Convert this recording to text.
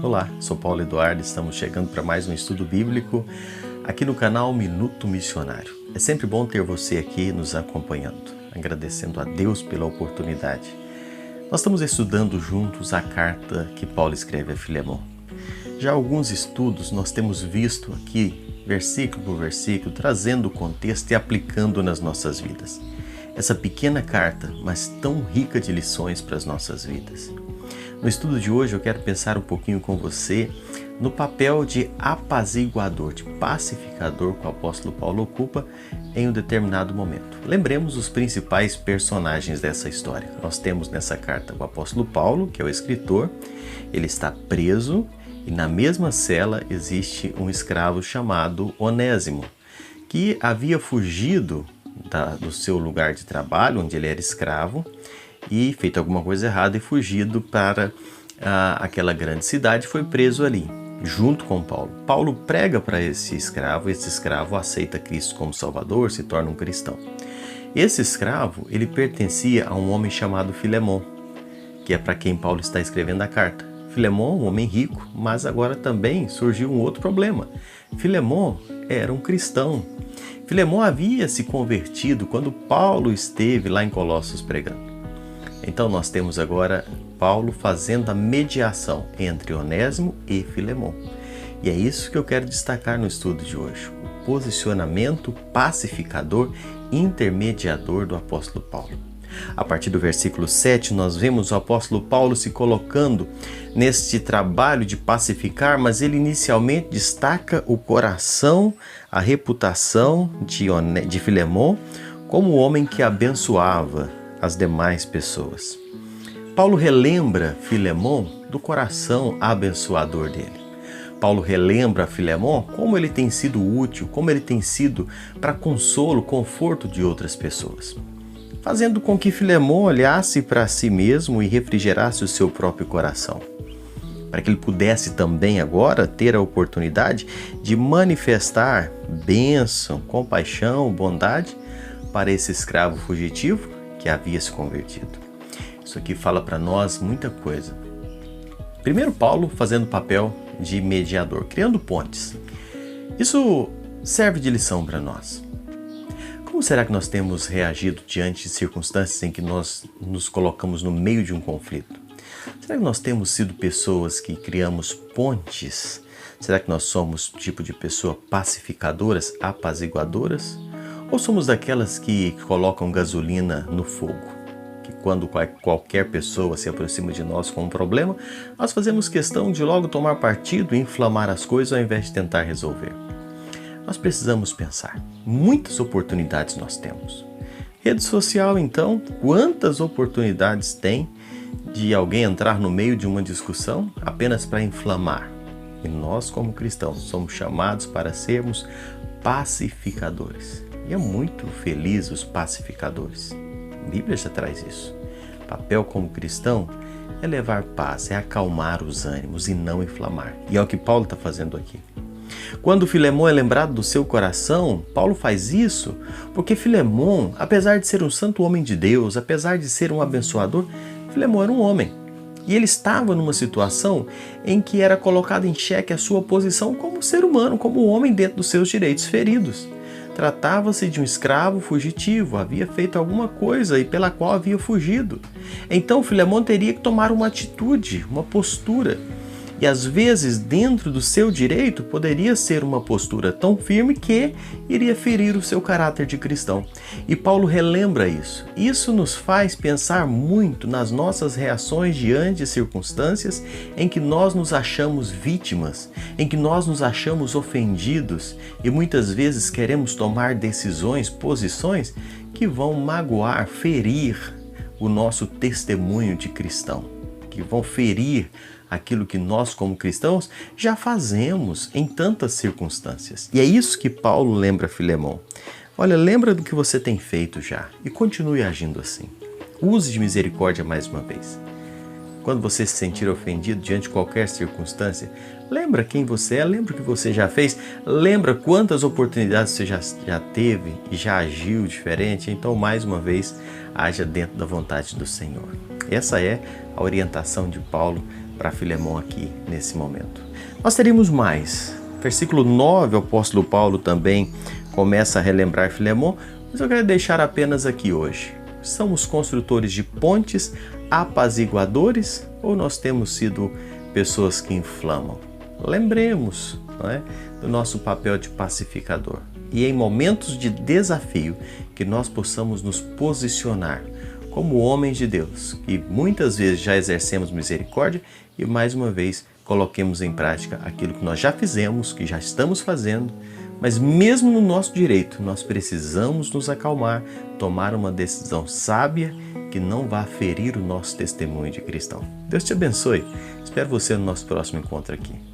Olá, sou Paulo Eduardo, estamos chegando para mais um estudo bíblico aqui no canal Minuto Missionário. É sempre bom ter você aqui nos acompanhando, agradecendo a Deus pela oportunidade. Nós estamos estudando juntos a carta que Paulo escreve a Filemon. Já alguns estudos nós temos visto aqui, versículo por versículo, trazendo o contexto e aplicando nas nossas vidas. Essa pequena carta, mas tão rica de lições para as nossas vidas. No estudo de hoje eu quero pensar um pouquinho com você no papel de apaziguador, de pacificador que o apóstolo Paulo ocupa em um determinado momento. Lembremos os principais personagens dessa história. Nós temos nessa carta o apóstolo Paulo, que é o escritor, ele está preso e na mesma cela existe um escravo chamado Onésimo, que havia fugido do seu lugar de trabalho, onde ele era escravo, e feito alguma coisa errada e fugido para aquela grande cidade, foi preso ali, junto com Paulo. Paulo prega para esse escravo aceita Cristo como Salvador, se torna um cristão. Esse escravo, ele pertencia a um homem chamado Filemon, que é para quem Paulo está escrevendo a carta. Filemon, um homem rico, mas agora também surgiu um outro problema. Filemon era um cristão. Filemon havia se convertido quando Paulo esteve lá em Colossos pregando. Então nós temos agora Paulo fazendo a mediação entre Onésimo e Filemon. E é isso que eu quero destacar no estudo de hoje. O posicionamento pacificador, intermediador do apóstolo Paulo. A partir do versículo 7, nós vemos o apóstolo Paulo se colocando neste trabalho de pacificar, mas ele inicialmente destaca o coração, a reputação de Filemon como o homem que abençoava as demais pessoas. Paulo relembra Filemon do coração abençoador dele. Paulo relembra a Filemon como ele tem sido útil, como ele tem sido para consolo, conforto de outras pessoas, fazendo com que Filemon olhasse para si mesmo e refrigerasse o seu próprio coração, para que ele pudesse também agora ter a oportunidade de manifestar bênção, compaixão, bondade para esse escravo fugitivo que havia se convertido. Isso aqui fala para nós muita coisa. Primeiro, Paulo fazendo o papel de mediador, criando pontes. Isso serve de lição para nós. Como será que nós temos reagido diante de circunstâncias em que nós nos colocamos no meio de um conflito? Será que nós temos sido pessoas que criamos pontes? Será que nós somos tipo de pessoa pacificadoras, apaziguadoras? Ou somos daquelas que colocam gasolina no fogo? Que quando qualquer pessoa se aproxima de nós com um problema, nós fazemos questão de logo tomar partido e inflamar as coisas ao invés de tentar resolver. Nós precisamos pensar. Muitas oportunidades nós temos. Rede social, então, quantas oportunidades tem de alguém entrar no meio de uma discussão apenas para inflamar? E nós, como cristãos, somos chamados para sermos pacificadores. E é muito feliz os pacificadores. A Bíblia já traz isso. O papel como cristão é levar paz, é acalmar os ânimos e não inflamar. E é o que Paulo está fazendo aqui. Quando Filemon é lembrado do seu coração, Paulo faz isso porque Filemon, apesar de ser um santo homem de Deus, apesar de ser um abençoador, Filemon era um homem. E ele estava numa situação em que era colocado em xeque a sua posição como ser humano, como homem dentro dos seus direitos feridos. Tratava-se de um escravo fugitivo, havia feito alguma coisa e pela qual havia fugido. Então Filemon teria que tomar uma atitude, uma postura. E às vezes, dentro do seu direito, poderia ser uma postura tão firme que iria ferir o seu caráter de cristão. E Paulo relembra isso. Isso nos faz pensar muito nas nossas reações diante de circunstâncias em que nós nos achamos vítimas, em que nós nos achamos ofendidos e muitas vezes queremos tomar decisões, posições que vão magoar, ferir o nosso testemunho de cristão, que vão ferir aquilo que nós, como cristãos, já fazemos em tantas circunstâncias. E é isso que Paulo lembra a Filemon. Olha, lembra do que você tem feito já e continue agindo assim. Use de misericórdia mais uma vez. Quando você se sentir ofendido diante de qualquer circunstância, lembra quem você é, lembra o que você já fez, lembra quantas oportunidades você já teve e já agiu diferente. Então, mais uma vez, haja dentro da vontade do Senhor. Essa é a orientação de Paulo para Filemon aqui nesse momento. Nós teríamos mais. Versículo 9, o apóstolo Paulo também começa a relembrar Filemon, mas eu quero deixar apenas aqui hoje. Somos construtores de pontes, apaziguadores, ou nós temos sido pessoas que inflamam? Lembremos, não é, do nosso papel de pacificador. E em momentos de desafio, que nós possamos nos posicionar como homens de Deus, que muitas vezes já exercemos misericórdia e mais uma vez coloquemos em prática aquilo que nós já fizemos, que já estamos fazendo, mas mesmo no nosso direito, nós precisamos nos acalmar, tomar uma decisão sábia que não vá ferir o nosso testemunho de cristão. Deus te abençoe. Espero você no nosso próximo encontro aqui.